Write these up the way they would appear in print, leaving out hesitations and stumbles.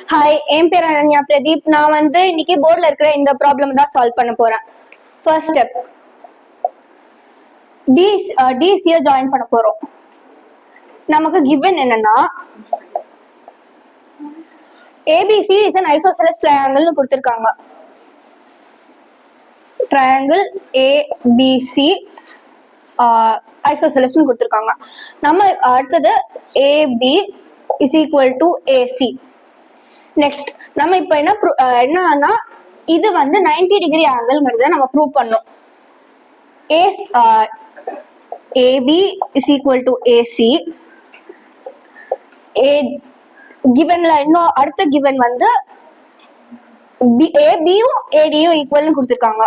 Hi, என் பேர் அனன்யா பிரதீப். நான் இன்னைக்கு போர்டில் இருக்கிற இந்த ப்ராப்ளம் தான் சால்வ் பண்ண போறேன். ஃபர்ஸ்ட் ஸ்டெப், டிசியை ஜாயின் பண்ண போறோம். நமக்கு கிவன் என்னன்னா ABC is an isosceles triangle கொடுத்திருக்காங்க. ட்ரையாங்கிள் ஏபிசி ஐசோசெலஸ் கொடுத்திருக்காங்க. நம்ம அடுத்தது AB is equal to AC. Next நம்ம இப்ப என்னன்னா இது 90 டிகிரி ஆங்கிள்ங்கிறத நம்ம ப்ரூவ் பண்ணோம். AB is equal to AC. கிவன்ல இன்னும் அடுத்த கிவன் ஏபியும் ஏடியும் ஈக்குவல்னு கொடுத்திருக்காங்க.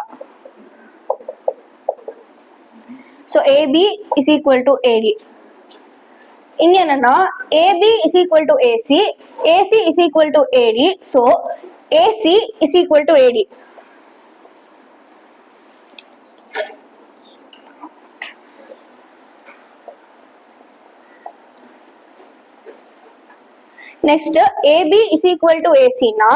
So AB is equal to AD. இங்க என்னன்னா AB is equal to AC, AC is equal to AD, so AC is equal to AD. Next, AB is equal to AC na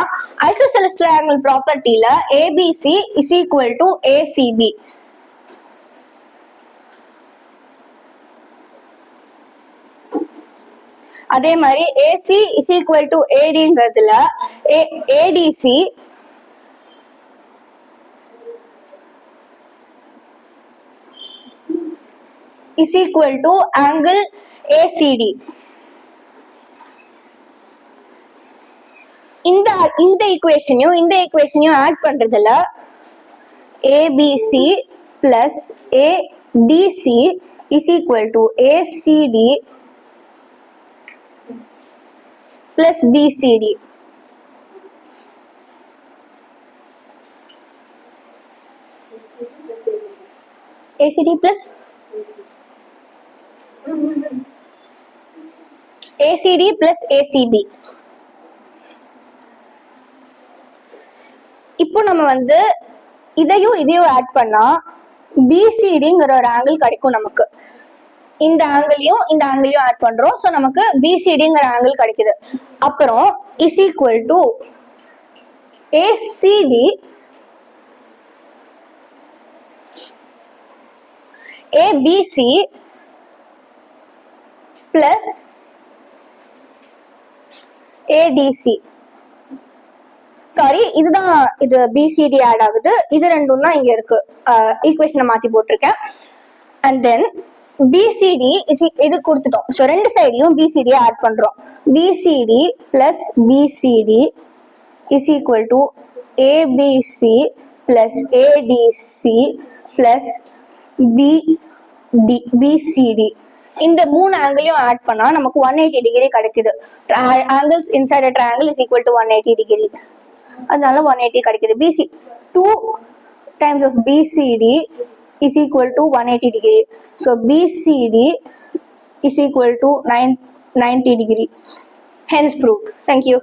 isosceles triangle property la ABC is equal to ACB. அதே மாதிரி AC is equal to ADங்கிறதுல ADC is equal to angle ACD. இந்த ஈக்குவேஷனையும் add பண்றதுல ABC plus ADC is equal to ACD plus BCD. ACD plus ACD plus ACB. இப்போ நம்ம இதையும் add பண்ணா BCDங்கிற ஒரு angle கிடைக்கும் நமக்கு. இந்த ஆங்கிளையும் ஆட் பண்றோம். சோ நமக்கு BCDங்கிற ஆங்கிள் கிடைக்குது. அப்புறம் is equal to ACD ABC plus ADC. Sorry, இது BCD ஆட் ஆகுது. இது ரெண்டும் தான் இங்க இருக்கு. ஈக்குவேஷனை மாத்தி போட்டிருக்கேன். அண்ட் தென் BCD இது கொடுத்துட்டோம். ஸோ ரெண்டு சைட்லயும் BCD ஆட் பண்றோம். BCD plus BCD is equal to ABC plus ADC plus BCD. இந்த மூணு ஆங்கிளையும் ஆட் பண்ணா நமக்கு 180 டிகிரி கிடைக்குது. Angles inside triangle is equal to 180 degree. அதனால 180 கிடைக்குது. 2 times of BCD is equal to 180 degree. So BCD is equal to 90 degree. Hence proved. Thank you.